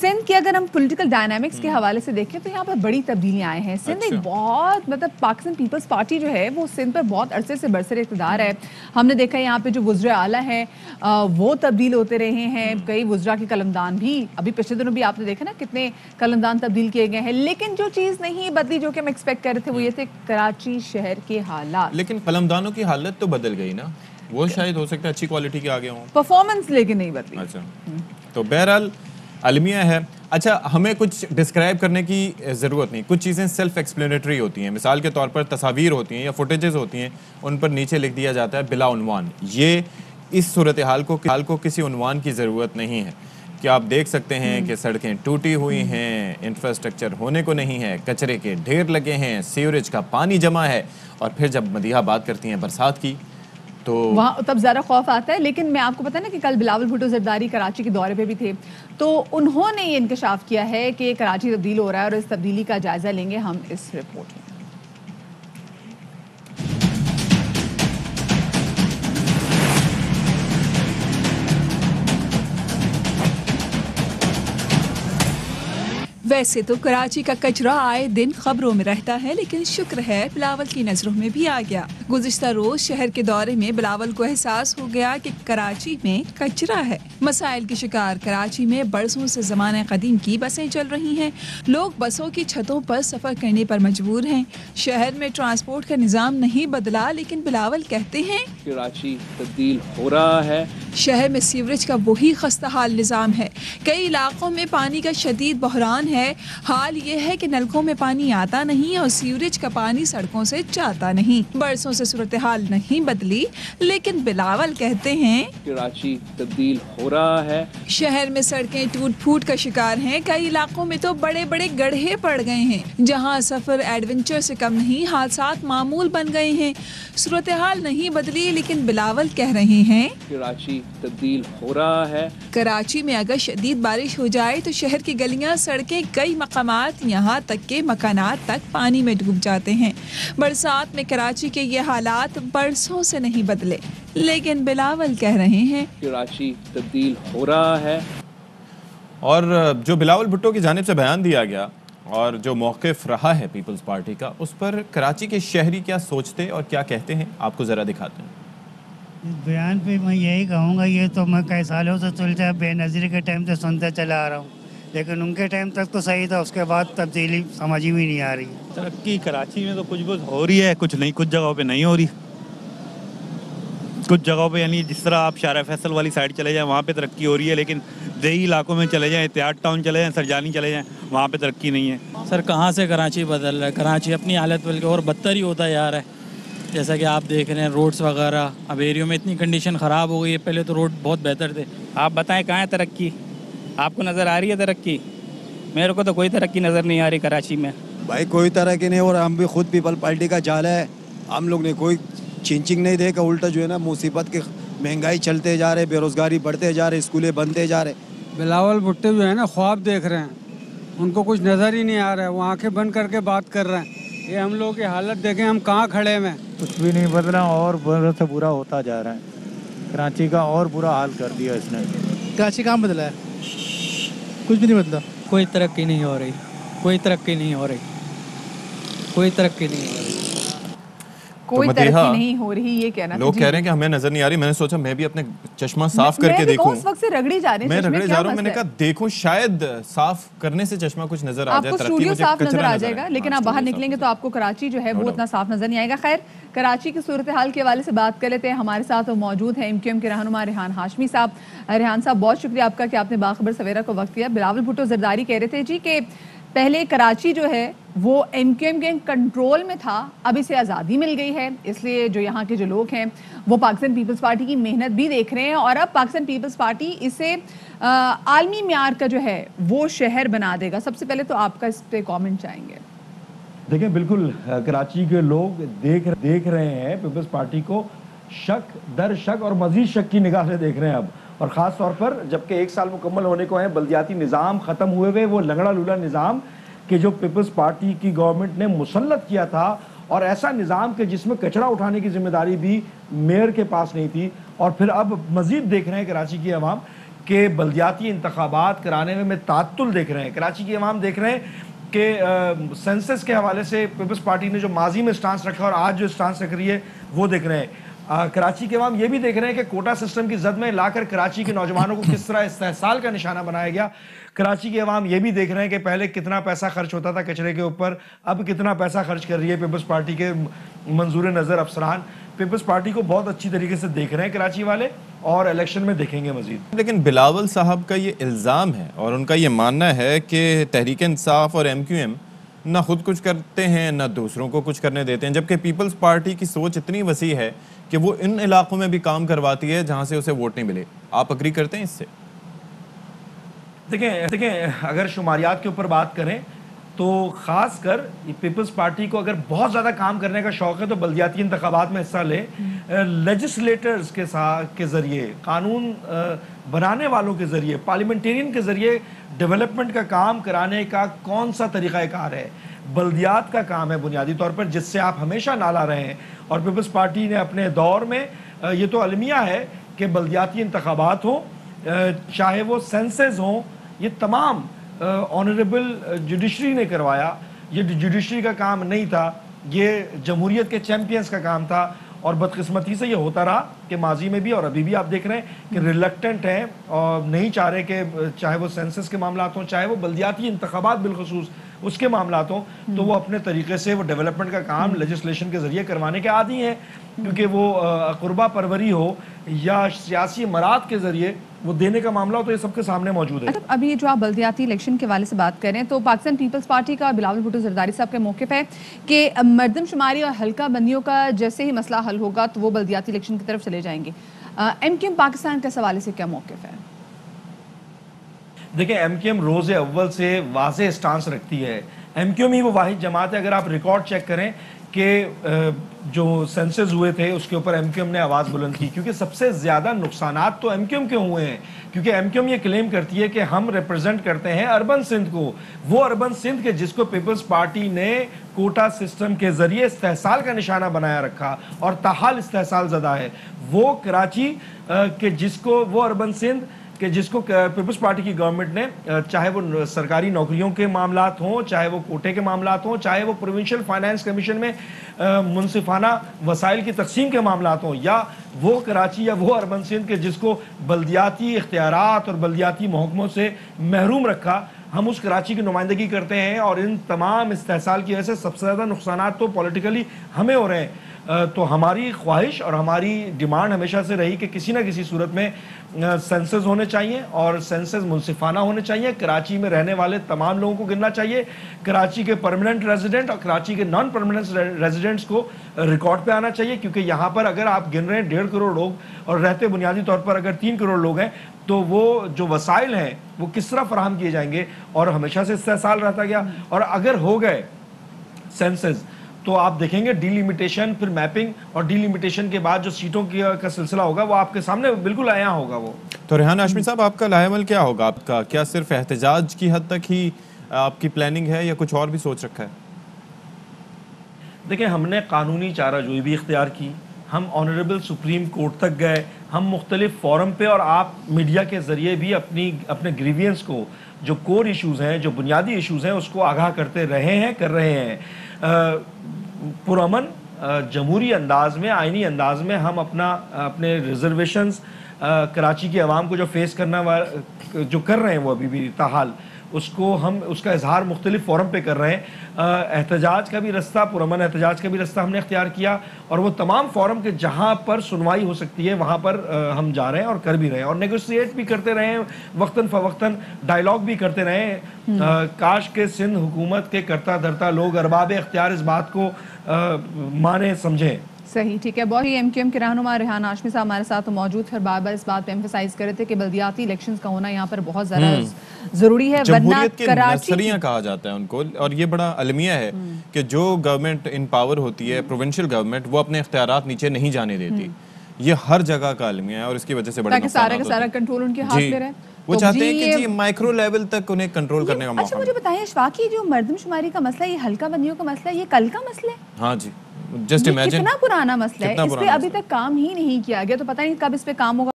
सिंध की अगर हम पॉलिटिकल डायनामिक्स के हवाले से देखें तो यहाँ पर बड़ी तब्दीलियाँ आए हैं। सिंध एक बहुत मतलब पाकिस्तान पीपल्स पार्टी जो है वो सिंध पर बहुत अरसे से बरसर इक़्तिदार है। हमने देखा है यहाँ पे जो वज़ीर आला है वो तब्दील होते रहे हैं, कई वज़रा के कलमदान भी, अभी पिछले दिनों भी आपने देखा ना कितने कलमदान तब्दील किए गए हैं, लेकिन जो चीज़ नहीं बदली जो कि हम एक्सपेक्ट कर रहे थे वो ये थे कराची शहर के हालात। लेकिन कलमदानों की हालत तो बदल गई ना, वो शायद हो सकता है अच्छी क्वालिटी के आ गए हों, परफॉर्मेंस लेकिन नहीं बदली। अच्छा, तो बहरहाल अलमिया है। अच्छा, हमें कुछ डिस्क्राइब करने की ज़रूरत नहीं, कुछ चीज़ें सेल्फ एक्सप्लेनेटरी होती हैं। मिसाल के तौर पर तस्वीर होती हैं या फुटेजेस होती हैं, उन पर नीचे लिख दिया जाता है बिला उन्वान। ये इस सूरत हाल को किसी उन्वान की ज़रूरत नहीं है कि आप देख सकते हैं कि सड़कें टूटी हुई हैं, इंफ्रास्ट्रक्चर होने को नहीं है, कचरे के ढेर लगे हैं, सीवरेज का पानी जमा है, और फिर जब मदीहा बात करती हैं बरसात की तो वहाँ तब ज़्यादा खौफ आता है। लेकिन मैं आपको पता है ना कि कल बिलावल भुट्टो जरदारी कराची के दौरे पे भी थे, तो उन्होंने ये इंकशाफ किया है कि कराची तब्दील हो रहा है और इस तब्दीली का जायज़ा लेंगे हम इस रिपोर्ट में। वैसे तो कराची का कचरा आए दिन खबरों में रहता है, लेकिन शुक्र है बिलावल की नजरों में भी आ गया। गुज़िश्ता रोज शहर के दौरे में बिलावल को एहसास हो गया कि कराची में कचरा है। मसाइल की शिकार कराची में बरसों से ज़माने कदीम की बसें चल रही हैं। लोग बसों की छतों पर सफ़र करने पर मजबूर हैं। शहर में ट्रांसपोर्ट का निज़ाम नहीं बदला, लेकिन बिलावल कहते हैं कराची तब्दील हो रहा है। शहर में सीवरेज का वही खस्ता हाल निज़ाम है। कई इलाकों में पानी का शदीद बहरान है। हाल ये है कि नलकों में पानी आता नहीं और सीवरेज का पानी सड़कों से जाता नहीं। बरसों से सूरत हाल नहीं बदली, लेकिन बिलावल कहते हैं कराची तब्दील हो रहा है। शहर में सड़कें टूट फूट का शिकार हैं। कई इलाकों में तो बड़े बड़े गड्ढे पड़ गए हैं, जहां सफर एडवेंचर से कम नहीं, हादसात मामूल बन गए हैं। सूरत हाल नहीं बदली, लेकिन बिलावल कह रहे हैं कराची तब्दील हो रहा है। कराची में अगर शदीद बारिश हो जाए तो शहर की गलियां, सड़कें, कई मकामात, यहाँ तक के मकानात तक पानी में डूब जाते हैं। बरसात में कराची के ये हालात बरसों से नहीं बदले, लेकिन बिलावल कह रहे हैं कराची तब्दील हो रहा है। और जो बिलावल भुट्टो की जानिब से बयान दिया गया और जो मौक़िफ़ रहा है पीपल्स पार्टी का, उस पर कराची के शहरी क्या सोचते और क्या कहते हैं, आपको ज़रा दिखाते हैं। इस बयान पे मैं यही कहूँगा, ये तो मैं कई सालों से चलता है, बेनज़ीर के टाइम से सुनते चला आ रहा हूँ, लेकिन उनके टाइम तक तो सही था, उसके बाद तब्दीली समझ ही नहीं आ रही। तरक्की कराची में तो कुछ हो रही है, कुछ नहीं, कुछ जगहों पे नहीं हो रही। कुछ जगहों पे यानी जिस तरह आप शारा फैसल वाली साइड चले जाएं, वहाँ पे तरक्की हो रही है, लेकिन देही इलाकों में चले जाएं, इत्तेहाद टाउन चले जाएं, सरजानी चले जाएं, वहाँ पे तरक्की नहीं है। सर कहाँ से कराची बदल रहा है, कराची अपनी हालत बल्कि और बदतर ही होता जा रहा है। जैसा कि आप देख रहे हैं रोड्स वगैरह, अब एरियो में इतनी कंडीशन ख़राब हो गई है, पहले तो रोड बहुत बेहतर थे। आप बताएं कहाँ है तरक्की, आपको नज़र आ रही है तरक्की? मेरे को तो कोई तरक्की नज़र नहीं आ रही कराची में। भाई कोई तरक्की नहीं, और हम भी खुद पीपल पार्टी का जाला है, हम लोग ने कोई चिंचिंग नहीं देखा, उल्टा जो है ना मुसीबत के महंगाई चलते जा रहे, बेरोज़गारी बढ़ते जा रहे, स्कूलें बनते जा रहे। बिलावल भुट्टो जो है ना ख्वाब देख रहे हैं, उनको कुछ नज़र ही नहीं आ रहा है, वो आंखें बंद करके बात कर रहे हैं। ये हम लोगों की हालत देखें, हम कहाँ खड़े हैं। कुछ भी नहीं बदला और बुरा से बुरा होता जा रहा है। कराची का और बुरा हाल कर दिया इसने। कराची कहाँ बदला है, कुछ भी नहीं बदला। कोई तरक्की नहीं हो रही, कोई तरक्की नहीं हो रही, कोई तरक्की नहीं हो रही, कोई तरक्की नहीं हो रही, ये कहना लोग कह रहे हैं कि हमें नजर नहीं आ रही। मैंने सोचा मैं भी अपने चश्मा साफ करके देखूं। उस वक्त से रगड़ी जा रही, मैं रगड़े जा रहा हूं, मैंने कहा देखूं शायद साफ करने से चश्मा कुछ नजर आ जाए, आपको स्टूडियो साफ नजर आ जाएगा, लेकिन आप बाहर निकलेंगे तो आपको कराची जो है वो उतना साफ नजर नहीं आएगा। खैर, कराची की सूरत हाल के हवाले से बात कर लेते हैं। हमारे साथ मौजूद हैं MQM के रहनुमा रेहान हाशमी साहब। रेहान साहब, बहुत शुक्रिया आपका कि आपने बाखबर सवेरा को वक्त दिया। बिलावल भुट्टो जरदारी कह रहे थे जी कि पहले कराची जो है वो MQM के कंट्रोल में था, अब इसे आज़ादी मिल गई है, इसलिए जो यहाँ के जो लोग हैं वो पाकिस्तान पीपल्स पार्टी की मेहनत भी देख रहे हैं और अब पाकिस्तान पीपल्स पार्टी इसे आलमी म्यार का जो है वो शहर बना देगा। सबसे पहले तो आपका इस पर कॉमेंट चाहेंगे। देखिए, बिल्कुल कराची के लोग देख रहे हैं पीपल्स पार्टी को शक दर शक और मजीद शक की निगाह से देख रहे हैं अब, और ख़ास तौर पर जबकि 1 साल मुकम्मल होने को है, बल्दियाती निज़ाम ख़त्म हुए हुए, वो लंगड़ा लूला निज़ाम कि जो पीपल्स पार्टी की गवर्नमेंट ने मुसल्लत किया था, और ऐसा निज़ाम के जिसमें कचरा उठाने की जिम्मेदारी भी मेयर के पास नहीं थी। और फिर अब मजीद देख रहे हैं कराची की अवाम कि बल्दियाती इंतखाबात कराने में तात्तुल देख रहे हैं। कराची की अवाम देख रहे हैं कि सेंसस के हवाले से पीपल्स पार्टी ने जो माजी में स्टांस रखा और आज जो स्टांस रख रही है वो देख रहे हैं। कराची के अवाम ये भी देख रहे हैं कि कोटा सिस्टम की जद में लाकर कराची के नौजवानों को किस तरह इस्तेहसाल का निशाना बनाया गया। कराची के अवाम ये भी देख रहे हैं कि पहले कितना पैसा खर्च होता था कचरे के ऊपर, अब कितना पैसा खर्च कर रही है पीपल्स पार्टी के मंजूर नज़र अफसरान। पीपल्स पार्टी को बहुत अच्छी तरीके से देख रहे हैं कराची वाले और इलेक्शन में देखेंगे मजीद। लेकिन बिलावल साहब का ये इल्ज़ाम है और उनका ये मानना है कि तहरीक इंसाफ और MQM ना खुद कुछ करते हैं ना दूसरों को कुछ करने देते हैं, जबकि पीपल्स पार्टी की सोच इतनी वसी है कि वो इन इलाकों में भी काम करवाती है जहाँ से उसे वोट नहीं मिले। आप अग्री करते हैं इससे? देखें अगर शुमारियात के ऊपर बात करें तो ख़ास कर पीपल्स पार्टी को अगर बहुत ज़्यादा काम करने का शौक़ है तो बल्दियाती इंतखाबात में हिस्सा ले, लेजिस्लेटर्स के साथ के ज़रिए, कानून बनाने वालों के ज़रिए, पार्लियामेंटेरियन के ज़रिए डेवलपमेंट का काम कराने का कौन सा तरीक़ाकार है? बल्दियात का काम है बुनियादी तौर पर, जिससे आप हमेशा नाला रहे हैं। और पीपल्स पार्टी ने अपने दौर में ये तो अलमिया है कि बल्दियाती इंतखाबात हों, चाहे वो सेंसेस हों, ये तमाम ऑनरेबल जुडिशरी ने करवाया। ये जुडिशरी का काम नहीं था, ये जमहूरियत के चैम्पियंस का काम था। और बदकिस्मती से ये होता रहा कि माजी में भी और अभी भी आप देख रहे हैं कि रिलक्टेंट हैं और नहीं चाह रहे कि चाहे वो सेंसस के मामलात हों, चाहे वो बल्दियाती इंतखाबात बिलखसूस उसके मामलात हों, तो वो अपने तरीके से वो डेवलपमेंट का काम लेजिस्लेशन के ज़रिए करवाने के आदी हैं, क्योंकि वो कुर्बा परवरी हो या सियासी मराद के ज़रिए वो देने का मामला हो, तो ये सबके सामने मौजूद है। मतलब अभी जो आप बल्दियाती इलेक्शन के वाले से बात कर रहे हैं, तो पाकिस्तान पीपल्स पार्टी का बिलावल भुट्टो जरदारी साहब के मौक़िफ़ है कि मरदमशुमारी और हल्का बंदियों का जैसे ही मसला हल होगा तो वो बल्दियाती इलेक्शन की तरफ चले जाएंगे। MQM पाकिस्तान के हवाले से क्या मौक़िफ़ है? देखिए, MQM रोज़ अव्वल से वाज़ेह स्टांस रखती है। MQM ही वो वाहिद जमात है, अगर आप रिकॉर्ड चेक करें कि जो सेंसस हुए थे उसके ऊपर MQM ने आवाज़ बुलंद की, क्योंकि सबसे ज़्यादा नुकसानात तो MQM के हुए हैं। क्योंकि MQM ये क्लेम करती है कि हम रिप्रेजेंट करते हैं अर्बन सिंध को, वो अर्बन सिंध के जिसको पीपल्स पार्टी ने कोटा सिस्टम के ज़रिए इस्तेहसाल का निशाना बनाया रखा और ताहाल इस्तेहसाल ज़दा है। वो कराची के जिसको, वो अर्बन सिंध कि जिसको पीपल्स पार्टी की गवर्नमेंट ने, चाहे वो सरकारी नौकरियों के मामलात हों, चाहे वो कोटे के मामलात हों, चाहे वो प्रोविंशियल फाइनेंस कमीशन में मुनसिफाना वसाइल की तकसीम के मामलात हों, या वो कराची या वो अर्बन सिंध के जिसको बल्दियाती इख्तियारात और बल्दियाती महकमों से महरूम रखा, हम उस कराची की नुमाइंदगी करते हैं। और इन तमाम इस्तेहसाल की वजह से सबसे ज़्यादा नुकसानात तो पॉलिटिकली हमें हो रहे हैं। तो हमारी ख्वाहिश और हमारी डिमांड हमेशा से रही कि किसी ना किसी सूरत में सेंसस होने चाहिए और सेंसस मुनसिफाना होने चाहिए। कराची में रहने वाले तमाम लोगों को गिनना चाहिए, कराची के परमानेंट रेजिडेंट और कराची के नॉन परमानेंट रेजिडेंट्स को रिकॉर्ड पे आना चाहिए, क्योंकि यहाँ पर अगर आप गिन रहे हैं 1.5 करोड़ लोग और रहते बुनियादी तौर पर अगर 3 करोड़ लोग हैं, तो वो जो वसाइल हैं वो किस तरह फराहम किए जाएंगे। और हमेशा से इस्तेहसाल रहता गया, और अगर हो गए सेंसस तो आप देखेंगे डिलिमिटेशन, फिर मैपिंग, और डिलिमिटेशन के बाद जो सीटों का सिलसिला होगा वो आपके सामने बिल्कुल आया होगा। वो तो रेहान हाशमी साहब, आपका लाएमल क्या होगा? आपका क्या सिर्फ एहतजाज की हद तक ही आपकी प्लानिंग है या कुछ और भी सोच रखा है? देखिए, हमने कानूनी चाराजोई भी इख्तियार की, हम ऑनरेबल सुप्रीम कोर्ट तक गए, हम मुख्तलिफ फोरम पे और आप मीडिया के ज़रिए भी अपने ग्रीवियंस को, जो कोर इशूज़ हैं, जो बुनियादी इशूज़ हैं, उसको आगाह करते रहे हैं, कर रहे हैं। पुरअमन जमहूरी अंदाज में, आइनी अंदाज में हम अपने रिजर्वेशंस कराची की आवाम को जो फेस करना जो कर रहे हैं वो अभी भी ताहाल, उसको हम उसका इजहार मुख्तलिफ फोरम पे कर रहे हैं। एहतजाज का भी रास्ता, पुरअमन एहतजाज का भी रास्ता हमने इख्तियार किया, और वो तमाम फोरम के जहाँ पर सुनवाई हो सकती है वहाँ पर हम जा रहे हैं और कर भी रहे हैं, और नेगोशिएट भी करते रहे हैं, वक्तन फ़वक्तन डायलॉग भी करते रहे हैं। काश के सिंध हुकूमत के करता धरता लोग अरबाब इख्तियार इस बात को माने समझें। सही, ठीक है। बहुत ही MQM के रहनुमा रेहान हाशमी साहब हमारे साथ तो मौजूद है, बार बार इस बात पे एम्फसाइज कर रहे थे कि बल्दियाती इलेक्शंस का होना यहाँ पर बहुत ज़्यादा ज़रूरी है, वरना कराची कहा जाता है उनको। और ये बड़ा अलमिया है कि जो गवर्नमेंट इन पावर होती है, प्रोविंशियल गवर्नमेंट, वो अपने इख्तियारात नीचे नहीं जाने देती। ये हर जगह का अलमिया है और इसकी वजह से बड़ा सारा का सारा कंट्रोल उनके हाथ में रहे। वो चाहते हैं कि जी माइक्रो लेवल तक उन्हें कंट्रोल करने का मौका। अच्छा, मुझे बताइए अशफाक, जो मर्दमशुमारी का मसला, ये हल्का बंदियों का मसला, ये कल का मसला है? हाँ जी, जस्ट इमेजिन कितना पुराना मसला है, इस पे अभी तक काम ही नहीं किया गया, तो पता नहीं कब इस पे काम होगा।